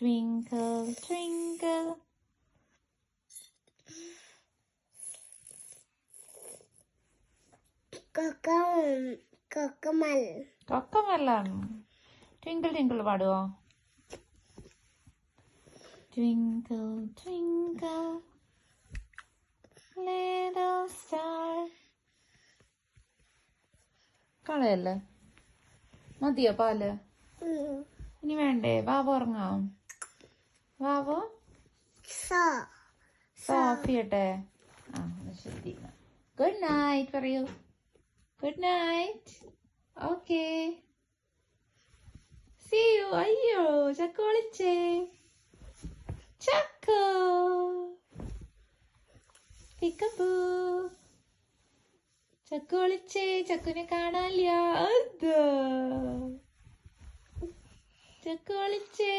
Twinkle, twinkle. Cocomelon. Twinkle, twinkle പാടുവോ? Twinkle, twinkle, little star. കളയല്ലേ? മതിയോ പാല്? ഇനി വേണ്ടേ? വാവോ ഉറങ്ങാം? വാവോ ഓഫ് ചെയ്യട്ടെ? ആ ശരി. ഗുഡ് നൈറ്റ് പറയൂ. Good night. Okay. See you. അയ്യോ ചക്ക വിളിച്ചേ. ചക്ക പിക്കപ്പൂ. ചക്ക വിളിച്ചേ. ചക്കുനെ കാണാനില്ല. ചക്ക വിളിച്ചേ.